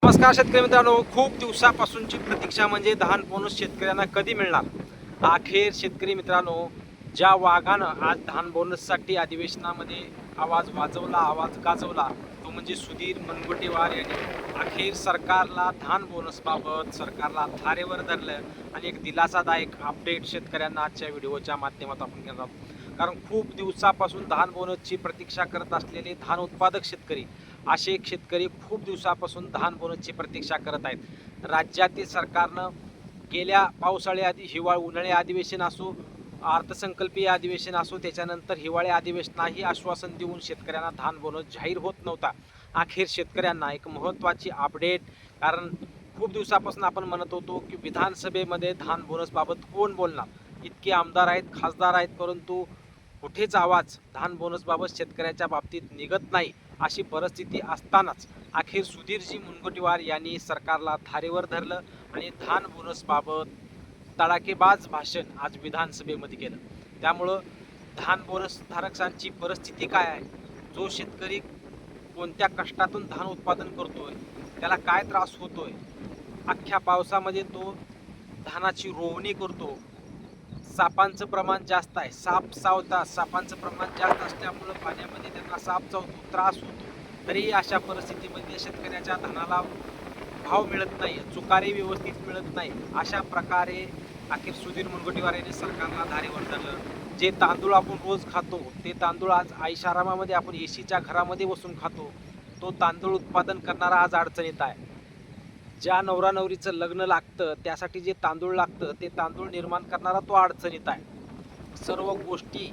नमस्कार शेतकरी मित्रांनो, खूप दिवसापासूनची प्रतीक्षा म्हणजे धान बोनस शेतकऱ्यांना कधी मिळणार. अखेर शेतकरी मित्रांनो, ज्या वाघानं आज धान बोनससाठी अधिवेशनामध्ये आवाज वाजवला, आवाज गाजवला, तो म्हणजे सुधीर मुनगंटीवार यांनी अखेर सरकारला धान बोनसबाबत सरकारला थारेवर धरलं आणि एक दिलासादायक अपडेट शेतकऱ्यांना आजच्या व्हिडिओच्या माध्यमातून आपण घेणार आहोत. कारण खूप दिवसापासून धान बोनसची प्रतीक्षा करत असलेले धान उत्पादक शेतकरी, असे एक शेतकरी खूप दिवसापासून धान बोनसची प्रतीक्षा करत आहेत. राज्यातील सरकारनं गेल्या पावसाळी उन्हाळी अधिवेशन असो, अर्थसंकल्पीय अधिवेशन असो, त्याच्यानंतर हिवाळी अधिवेशनाही आश्वासन देऊन शेतकऱ्यांना धान बोनस जाहीर होत नव्हता. अखेर शेतकऱ्यांना एक महत्त्वाची अपडेट, कारण खूप दिवसापासून आपण म्हणत होतो की विधानसभेमध्ये धान बोनसबाबत कोण बोलणार. इतके आमदार आहेत, खासदार आहेत, परंतु कुठेच आवाज धान बोनसबाबत शेतकऱ्याच्या बाबतीत निघत नाही. अशी परिस्थिती असतानाच अखेर सुधीरजी मुनगंटीवार यांनी सरकारला धारेवर धरलं आणि धान बोनसबाबत तडाखेबाज भाषण आज विधानसभेमध्ये केलं. त्यामुळं धान बोनस धारकांची परिस्थिती काय आहे, जो शेतकरी कोणत्या कष्टातून धान उत्पादन करतोय, त्याला काय त्रास होतोय, अख्ख्या पावसामध्ये तो धानाची रोवणी करतो, सापांचं प्रमाण जास्त आहे, सापांचं प्रमाण जास्त असल्यामुळं पाण्यामध्ये त्यांना साप चावतो, त्रास होतो, तरीही अशा परिस्थितीमध्ये शेतकऱ्याच्या धानाला भाव मिळत नाही, चुकारी व्यवस्थित मिळत नाही. अशा प्रकारे अखेर सुधीर मुनगंटीवार यांनी सरकारला धारेवर धरलं. जे तांदूळ आपण रोज खातो, ते तांदूळ आज आरामामध्ये आपण एसीच्या घरामध्ये बसून खातो, तो तांदूळ उत्पादन करणारा आज अडचणीत आहे. ज्या नवरा नवरीचं लग्न लागतं त्यासाठी जे तांदूळ लागतं, ते तांदूळ निर्माण करणारा तो अडचणीत आहे. सर्व गोष्टी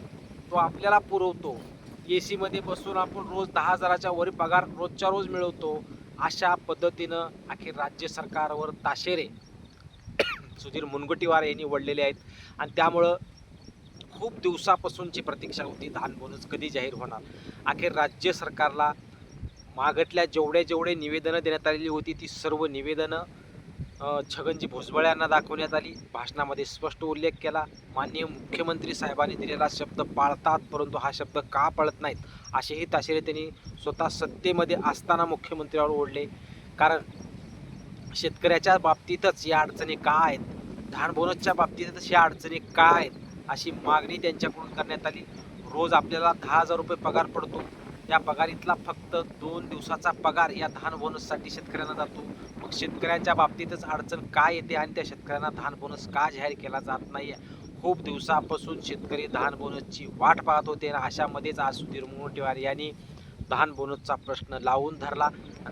तो आपल्याला पुरवतो. एसीमध्ये बसून आपण रोज 10,000च्या वर पगार रोजच्या रोज मिळवतो. अशा पद्धतीनं अखेर राज्य सरकारवर ताशेरे सुधीर मुनगंटीवार यांनी वळलेले आहेत आणि त्यामुळं खूप दिवसापासूनची प्रतीक्षा होती धान बोनस कधी जाहीर होणार. अखेर राज्य सरकारला मागटल्या जेवढे निवेदनं देण्यात आलेली होती, ती सर्व निवेदनं छगनजी भुजबळ यांना दाखवण्यात आली. भाषणामध्ये स्पष्ट उल्लेख केला, माननीय मुख्यमंत्री साहेबांनी दिलेला शब्द पाळतात, परंतु हा शब्द का पाळत नाहीत असेही ताशेरे त्यांनी स्वतः सत्तेमध्ये असताना मुख्यमंत्र्यावर ओढले. कारण शेतकऱ्याच्या बाबतीतच या अडचणी का आहेत, धान बोनसच्या बाबतीतच या अडचणी का आहेत, अशी मागणी त्यांच्याकडून करण्यात आली. रोज आपल्याला 10,000 रुपये पगार पडतो, त्या पगारीतला फक्त 2 दिवसाचा पगार या धान बोनससाठी शेतकऱ्यांना जातो. मग शेतकऱ्यांच्या बाबतीतच अडचण काय येते आणि त्या शेतकऱ्यांना धान बोनस का जाहीर केला जात नाही. खूप दिवसापासून शेतकरी धान बोनसची वाट पाहत होते आणि अशामध्येच आज सुधीर मुनगंटीवार यांनी धान बोनसचा प्रश्न लावून धरला.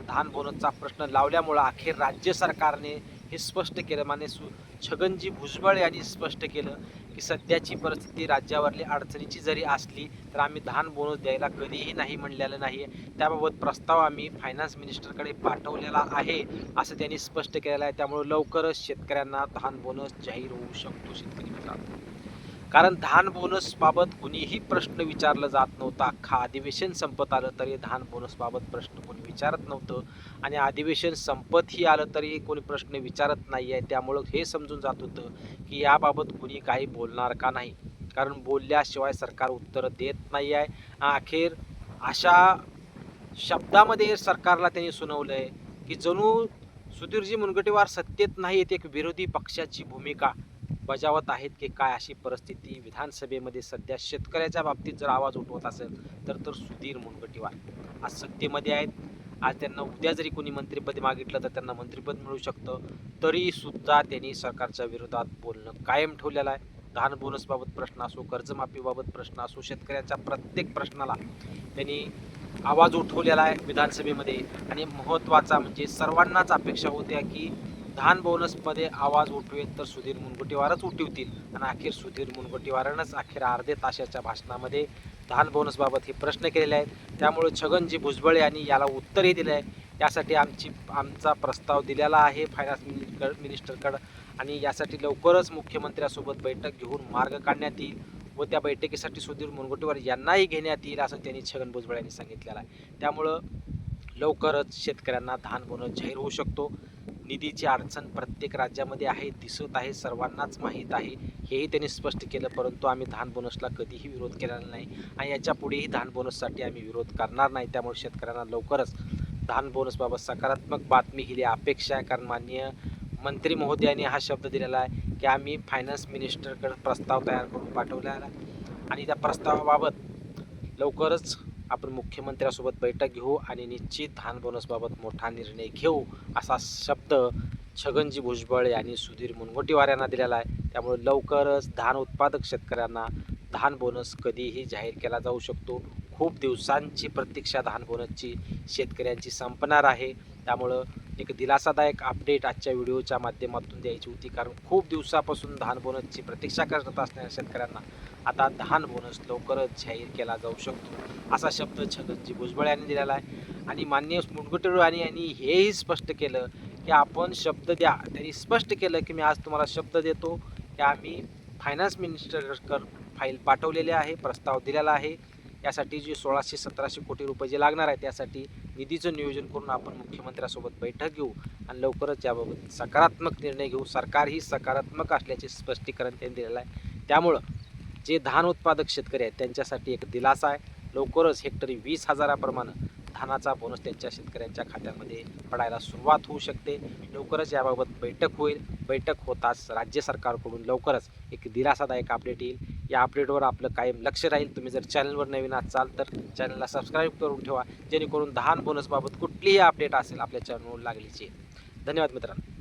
धान बोनसचा प्रश्न लावल्यामुळं अखेर राज्य सरकारने हे स्पष्ट केलं, मान्य छगनजी भुजबळ यांनी स्पष्ट केलं की सध्याची परिस्थिती राज्यावरली अडचणीची जरी असली तर आम्ही धान बोनस द्यायला कधीही नाही म्हणलेलं नाही. त्याबाबत प्रस्ताव आम्ही फायनान्स मिनिस्टरकडे पाठवलेला आहे असं त्यांनी स्पष्ट केलेलं आहे. त्यामुळे लवकरच शेतकऱ्यांना धान बोनस जाहीर होऊ शकतो शेतकरी मित्रांनो. कारण धान बोनसबाबत कुणीही प्रश्न विचारला जात नव्हता. अख्खा अधिवेशन संपत आलं तरी धान बोनसबाबत प्रश्न कोणी विचारत नव्हतं आणि अधिवेशन संपतही आलं तरी कोणी प्रश्न विचारत नाही आहे. त्यामुळं हे समजून जात होतं की याबाबत कुणी काही बोलणार का नाही, कारण बोलल्याशिवाय सरकार उत्तर देत नाही आहे. अखेर अशा शब्दामध्ये सरकारला त्यांनी सुनावलं आहे की जणू सुधीरजी मुनगंटीवार सत्तेत नाहीत, एक विरोधी पक्षाची भूमिका बजावत आहेत की काय, अशी परिस्थिती विधानसभेमध्ये सध्या शेतकऱ्याच्या बाबतीत जर आवाज उठवत असेल तर सुधीर मुनगंटीवार आज सत्तेमध्ये आहेत. आज त्यांना उद्या जरी कोणी मंत्रिपद मागितलं तर त्यांना मंत्रिपद मिळू शकतं, तरी सुद्धा त्यांनी सरकारच्या विरोधात बोलणं कायम ठेवलेलं आहे. धान बोनसबाबत प्रश्न असो, कर्जमाफीबाबत प्रश्न असो, शेतकऱ्यांच्या प्रत्येक प्रश्नाला त्यांनी आवाज उठवलेला आहे विधानसभेमध्ये. आणि महत्त्वाचा म्हणजे सर्वांनाच अपेक्षा होत्या की धान बोनसमध्ये आवाज उठवेल तर सुधीर मुनगंटीवारच उठवतील आणि अखेर सुधीर मुनगंटीवारानंच अखेर अर्ध्या तासाच्या भाषणामध्ये धान बोनसबाबत हे प्रश्न केलेले आहेत. त्यामुळे छगनजी भुजबळ यांनी याला उत्तरही दिलं आहे. यासाठी आमचा प्रस्ताव दिलेला आहे फायनान्स मिनिस्टरकडं आणि यासाठी लवकरच मुख्यमंत्र्यासोबत बैठक घेऊन मार्ग काढण्यात येईल व त्या बैठकीसाठी सुधीर मुनगंटीवार यांनाही घेण्यात येईल असं त्यांनी छगन भुजबळ यांनी सांगितलेलं आहे. त्यामुळं लवकरच शेतकऱ्यांना धान बोनस जाहीर होऊ शकतो. निधीची अडचण प्रत्येक राज्यामध्ये आहे, दिसत आहे, सर्वांनाच माहीत आहे, हेही त्यांनी स्पष्ट केलं. परंतु आम्ही धान बोनसला कधीही विरोध केलेला नाही आणि याच्या पुढेही धान बोनससाठी आम्ही विरोध करणार नाही. त्यामुळे शेतकऱ्यांना लवकरच धान बोनसबाबत सकारात्मक बातमी ही अपेक्षा आहे, कारण माननीय मंत्री महोदयांनी हा शब्द दिलेला आहे की आम्ही फायनान्स मिनिस्टरकडे प्रस्ताव तयार करून पाठवलेला आहे आणि त्या प्रस्तावाबाबत लवकरच आपण मुख्यमंत्र्यांसोबत बैठक घेऊ आणि निश्चित धान बोनसबाबत मोठा निर्णय घेऊ असा शब्द छगनजी भुजबळ यांनी सुधीर मुनगंटीवार यांना दिलेला आहे. त्यामुळे लवकरच धान उत्पादक शेतकऱ्यांना धान बोनस कधीही जाहीर केला जाऊ शकतो. खूप दिवसांची प्रतीक्षा धान बोनसची शेतकऱ्यांची संपणार आहे. त्यामुळं एक दिलासादायक अपडेट आजच्या व्हिडिओच्या माध्यमातून द्यायची होती, कारण खूप दिवसापासून धान बोनसची प्रतीक्षा करत असणाऱ्या शेतकऱ्यांना आता धान बोनस लवकरच जाहीर केला जाऊ शकतो असा शब्द छगनजी भुजबळ यांनी दिलेला आहे. आणि माननीय मुनगंटीवार यांनी हेही स्पष्ट केलं की आपण शब्द द्या. त्यांनी स्पष्ट केलं की मी आज तुम्हाला शब्द देतो की आम्ही फायनान्स मिनिस्टरकडे फाईल पाठवलेली आहे, प्रस्ताव दिलेला आहे. यासाठी जे 1600-1700 कोटी रुपये जे लागणार आहे त्यासाठी निधीचं नियोजन करून आपण मुख्यमंत्र्यांसोबत बैठक घेऊ आणि लवकरच याबाबत सकारात्मक निर्णय घेऊ. सरकार ही सकारात्मक असल्याचे स्पष्टीकरण त्यांनी दिलेलं आहे. त्यामुळं जे धान उत्पादक शेतकरी आहेत त्यांच्यासाठी एक दिलासा आहे. लवकरच हेक्टरी 20,000प्रमाणे धानाचा बोनस त्यांच्या शेतकऱ्यांच्या खात्यामध्ये पडायला सुरुवात होऊ शकते. लवकरच याबाबत बैठक होईल. बैठक होताच राज्य सरकारकडून लवकरच एक दिलासादायक अपडेट येईल. या अपडेटवर आपलं कायम लक्ष राहील. तुम्ही जर चॅनलवर नवीन असाल तर चॅनलला सबस्क्राईब करून ठेवा, जेणेकरून धान बोनसबाबत कुठलीही अपडेट असेल आपल्या चॅनलवर लागलीची. धन्यवाद मित्रांनो.